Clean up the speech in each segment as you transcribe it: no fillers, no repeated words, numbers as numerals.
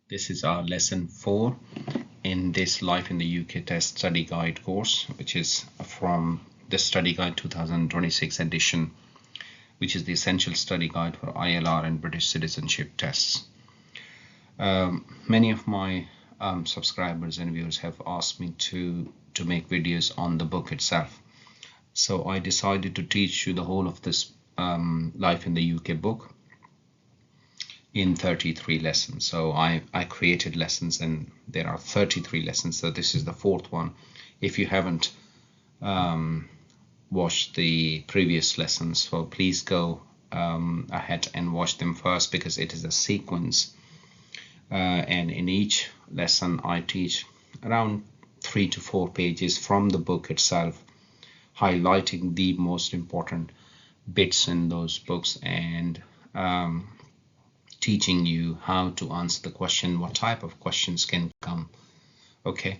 This is our lesson 4 in this Life in the UK Test Study Guide course, which is from the Study Guide 2026 edition, which is the essential study guide for ILR and British citizenship tests. Many of my subscribers and viewers have asked me to make videos on the book itself. So I decided to teach you the whole of this Life in the UK book in 33 lessons. So I created lessons, and there are 33 lessons. So this is the 4th one. If you haven't watched the previous lessons, so please go ahead and watch them first, because it is a sequence. And in each lesson I teach around 3 to 4 pages from the book itself, highlighting the most important bits in those books and teaching you how to answer the question, what type of questions can come. Okay,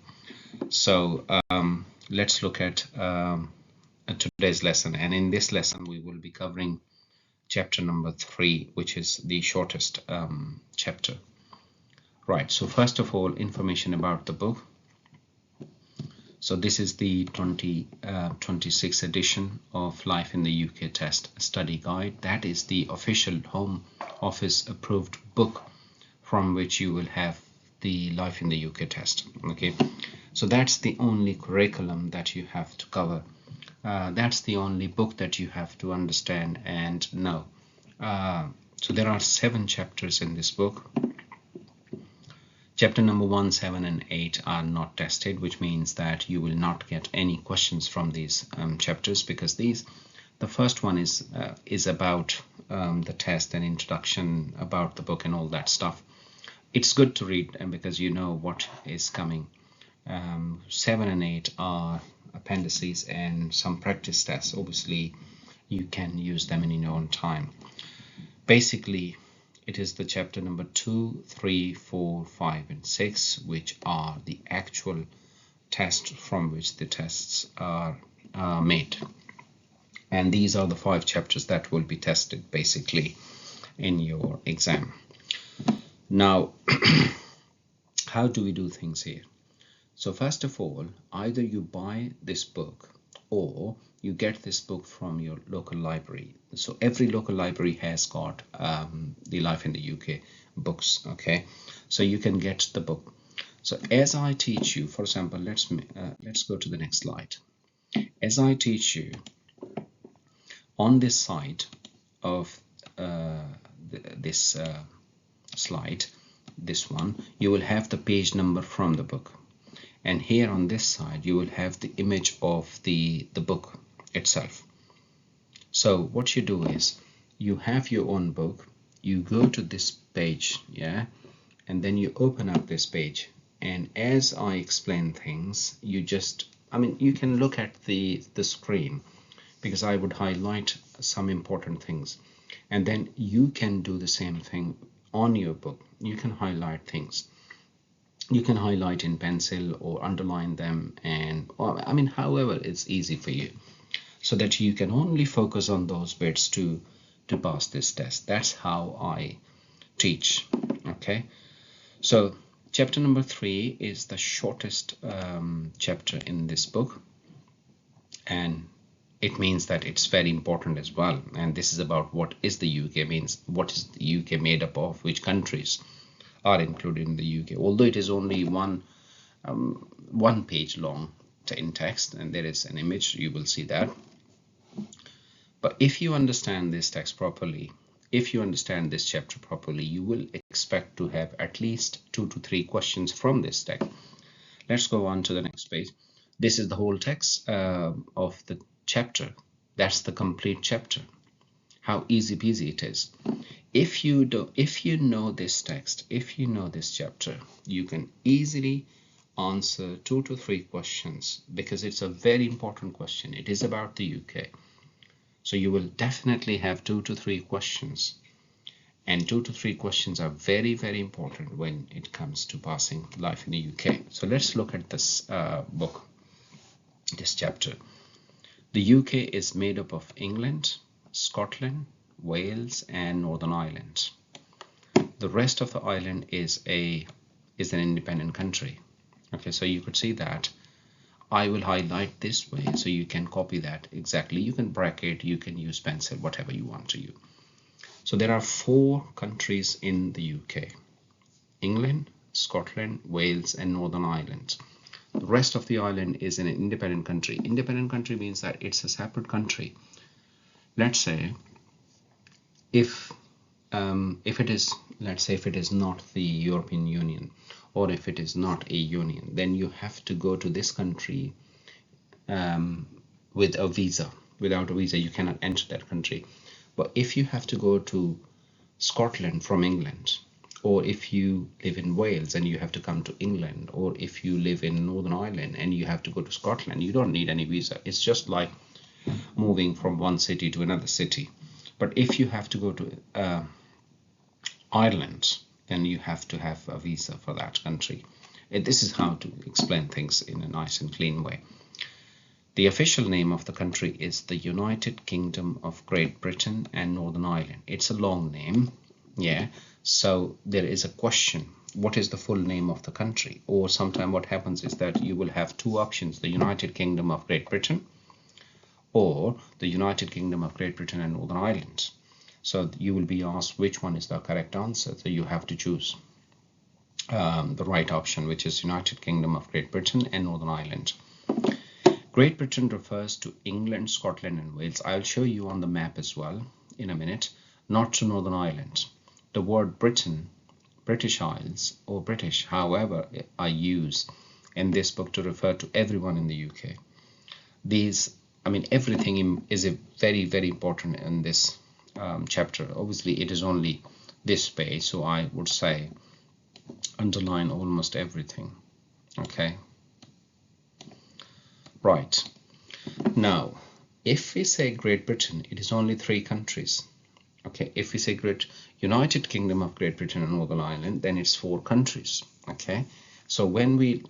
so let's look at today's lesson, and in this lesson we will be covering chapter number 3, which is the shortest chapter. Right, so first of all, information about the book. So this is the 2026 edition of Life in the UK Test Study Guide. That is the official Home Office approved book from which you will have the Life in the UK Test. Okay, so that's the only curriculum that you have to cover. That's the only book that you have to understand and know. So there are 7 chapters in this book. Chapter number 1, 7 and 8 are not tested, which means that you will not get any questions from these chapters, because the first one is about the test and introduction about the book and all that stuff. It's good to read because you know what is coming. 7 and 8 are appendices and some practice tests. Obviously you can use them in your own time. Basically it is the chapter number 2, 3, 4, 5 and 6 which are the actual test from which the tests are made, and these are the 5 chapters that will be tested basically in your exam. Now how do we do things here? So first of all, either you buy this book or you get this book from your local library. So every local library has got the Life in the UK books. Okay, so you can get the book. So as I teach you, for example, let's go to the next slide. As I teach you, on this side of this slide, this one, you will have the page number from the book, and here on this side you will have the image of the book itself. So what you do is you have your own book, you go to this page, yeah, and then you open up this page, and as I explain things, you can look at the screen, because I would highlight some important things, and then you can do the same thing on your book. You can highlight things. You can highlight in pencil or underline them, and however it's easy for you, so that you can only focus on those bits to pass this test. That's how I teach. Okay, so chapter number 3 is the shortest chapter in this book, and it means that it's very important as well. And this is about what is the UK, means what is the UK made up of, which countries are included in the UK, although it is only one page long in text, and there is an image, you will see that. But if you understand this text properly, if you understand this chapter properly, you will expect to have at least 2 to 3 questions from this text. Let's go on to the next page. This is the whole text of the chapter. That's the complete chapter. How easy peasy it is. If you know this text, if you know this chapter, you can easily answer 2 to 3 questions, because it's a very important question. It is about the UK. So you will definitely have 2 to 3 questions, and 2 to 3 questions are very, very important when it comes to passing Life in the UK. So let's look at this book, this chapter. The UK is made up of England, Scotland, Wales and Northern Ireland. the rest of the island is an independent country. Okay, so you could see that I will highlight this way, so you can copy that exactly. You can bracket, you can use pencil, whatever you want to use. So there are 4 countries in the UK: England, Scotland, Wales, and Northern Ireland. The rest of the island is an independent country. Independent country means that it's a separate country. Let's say if it is, let's say if it is not the European Union, or if it is not a union, then you have to go to this country with a visa. Without a visa, you cannot enter that country. But if you have to go to Scotland from England, or if you live in Wales and you have to come to England, or if you live in Northern Ireland and you have to go to Scotland, you don't need any visa. It's just like moving from one city to another city. But if you have to go to Ireland, then you have to have a visa for that country. This is how to explain things in a nice and clean way. The official name of the country is the United Kingdom of Great Britain and Northern Ireland. It's a long name, yeah. So there is a question: what is the full name of the country? Or sometimes what happens is that you will have 2 options: the United Kingdom of Great Britain or the United Kingdom of Great Britain and Northern Ireland. So you will be asked which one is the correct answer. So you have to choose the right option, which is United Kingdom of Great Britain and Northern Ireland. Great Britain refers to England, Scotland, and Wales. I'll show you on the map as well in a minute, not to Northern Ireland. The word Britain, British Isles, or British, however, I use in this book to refer to everyone in the UK. Everything is very, very important in this chapter. Obviously, it is only this page, so I would say underline almost everything. Okay. Right. Now, if we say Great Britain, it is only 3 countries. Okay. If we say United Kingdom of Great Britain and Northern Ireland, then it's 4 countries. Okay. So when we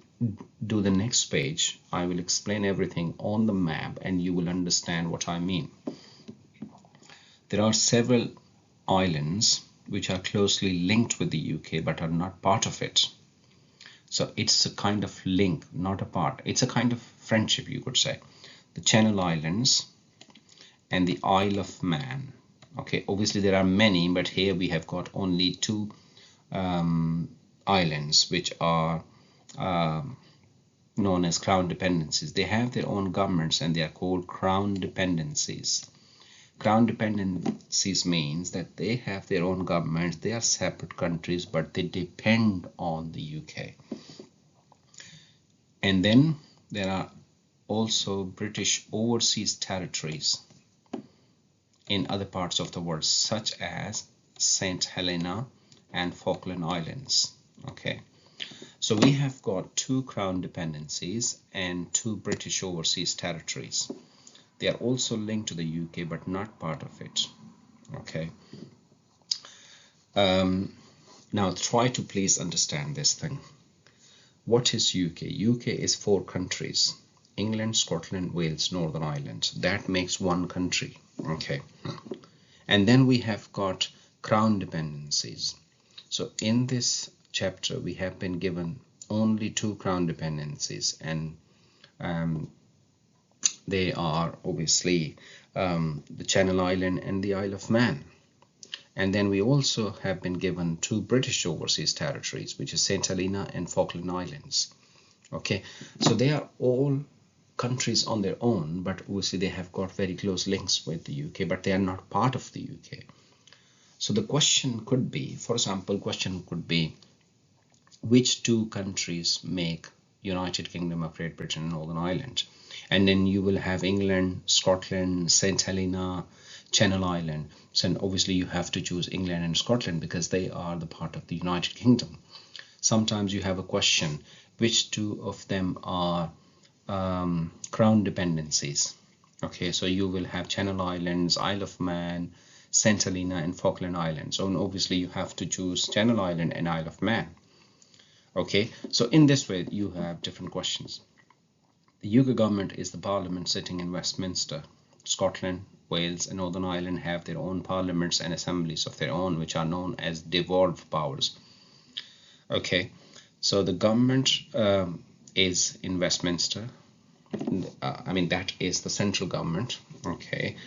do the next page, I will explain everything on the map and you will understand what I mean. There are several islands which are closely linked with the UK but are not part of it. So it's a kind of link, not a part. It's a kind of friendship, you could say. The Channel Islands and the Isle of Man. Okay, obviously there are many, but here we have got only 2 islands which are known as crown dependencies. They have their own governments and they are called crown dependencies. Crown dependencies means that they have their own governments, they are separate countries, but they depend on the UK. And then there are also British overseas territories in other parts of the world, such as St. Helena and Falkland Islands. Okay, so we have got 2 crown dependencies and 2 British overseas territories. They are also linked to the UK but not part of it. Okay. Now try to please understand this thing. What is UK? UK is 4 countries: England, Scotland, Wales, Northern Ireland. That makes 1 country. Okay. And then we have got crown dependencies. So in this chapter we have been given only 2 crown dependencies, and they are obviously the Channel Island and the Isle of Man. And then we also have been given 2 British overseas territories, which is St. Helena and Falkland Islands. Okay, so they are all countries on their own, but obviously they have got very close links with the UK, but they are not part of the UK. So the question could be, for example, which 2 countries make United Kingdom of Great Britain and Northern Ireland? And then you will have England, Scotland, St. Helena, Channel Island. So obviously you have to choose England and Scotland because they are the part of the United Kingdom. Sometimes you have a question, which 2 of them are crown dependencies? Okay, so you will have Channel Islands, Isle of Man, St. Helena and Falkland Islands. So obviously you have to choose Channel Island and Isle of Man. Okay, so in this way you have different questions. The UK government is the parliament sitting in Westminster. Scotland, Wales and Northern Ireland have their own parliaments and assemblies of their own, which are known as devolved powers. Okay, so the government is in Westminster. I mean, that is the central government. Okay,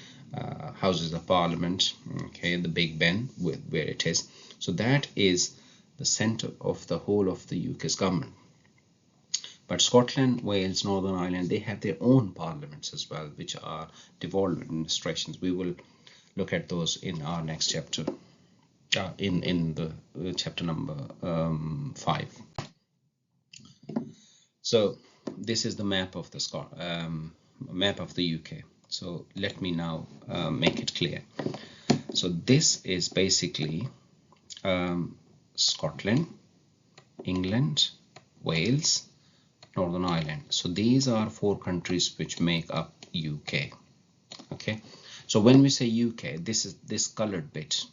Houses of Parliament. Okay, the Big Ben, where it is. So that is the center of the whole of the UK's government. But Scotland, Wales, Northern Ireland, they have their own parliaments as well, which are devolved administrations. We will look at those in our next chapter, in the chapter number 5. So this is the map of the UK. So let me now make it clear. So this is basically Scotland, England, Wales, Northern Ireland. So these are 4 countries which make up UK. Okay, so when we say UK, this is this colored bit.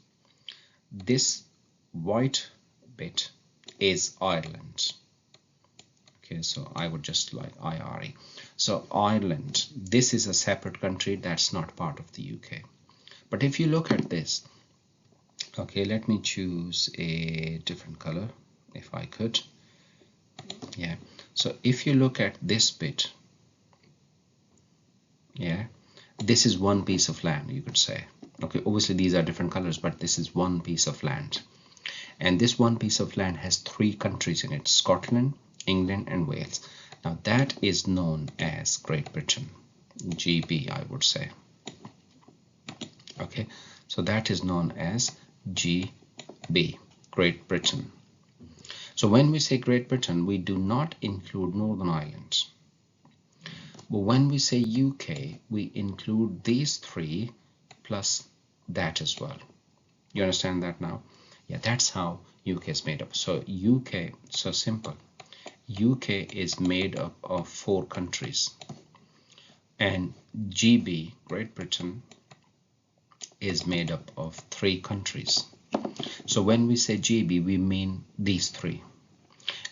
This white bit is Ireland. Okay, so I would just like IRE. So Ireland, this is a separate country that's not part of the UK. But if you look at this, okay, let me choose a different color if I could. Yeah, so if you look at this bit, yeah, this is one piece of land, you could say. Okay, obviously these are different colors, but this is one piece of land. And this one piece of land has 3 countries in it: Scotland, England and Wales. Now that is known as Great Britain, GB, I would say. Okay, so that is known as GB, Great Britain. So when we say Great Britain, we do not include Northern Ireland. But when we say UK, we include these 3 plus that as well. You understand that now? Yeah, that's how UK is made up. So UK, so simple. UK is made up of 4 countries, and GB, Great Britain, is made up of 3 countries. So when we say GB, we mean these 3,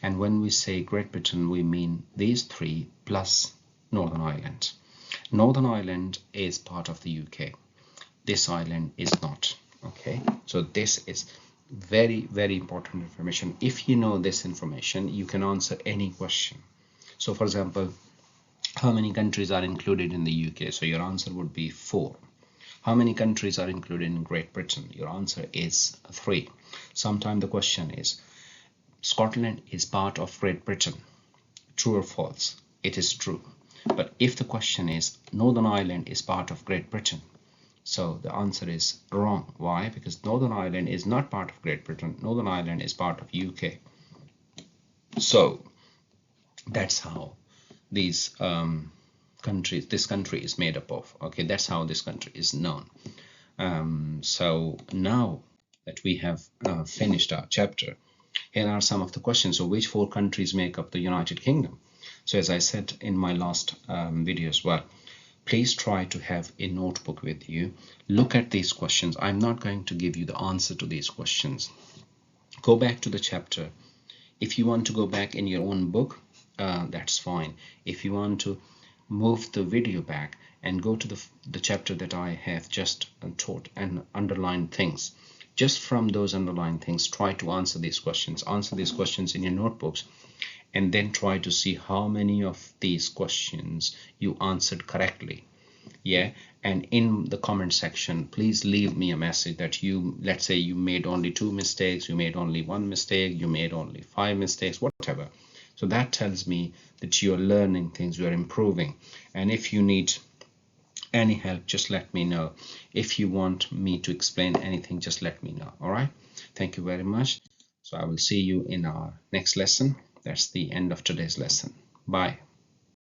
and when we say Great Britain, we mean these 3 plus Northern Ireland. Northern Ireland is part of the UK. This island is not. Okay, so this is very, very important information. If you know this information, you can answer any question. So for example, how many countries are included in the UK? So your answer would be 4. How many countries are included in Great Britain? Your answer is 3. Sometimes the question is, Scotland is part of Great Britain. True or false? It is true. But if the question is, Northern Ireland is part of Great Britain, so the answer is wrong. Why? Because Northern Ireland is not part of Great Britain. Northern Ireland is part of UK. So that's how these countries, this country is made up of. Okay, that's how this country is known. So now that we have finished our chapter, here are some of the questions. So which 4 countries make up the United Kingdom? So as I said in my last video as well, please try to have a notebook with you. Look at these questions. I'm not going to give you the answer to these questions. Go back to the chapter. If you want to go back in your own book, that's fine. If you want to move the video back and go to the chapter that I have just taught and underline things, just from those underlined things, try to answer these questions. Answer these questions in your notebooks, and then try to see how many of these questions you answered correctly. Yeah, and in the comment section, please leave me a message that you, let's say you made only 2 mistakes, you made only 1 mistake, you made only 5 mistakes, whatever. So that tells me that you're learning things, you're improving. And if you need any help, just let me know. If you want me to explain anything, just let me know. All right, thank you very much. So I will see you in our next lesson. That's the end of today's lesson. Bye.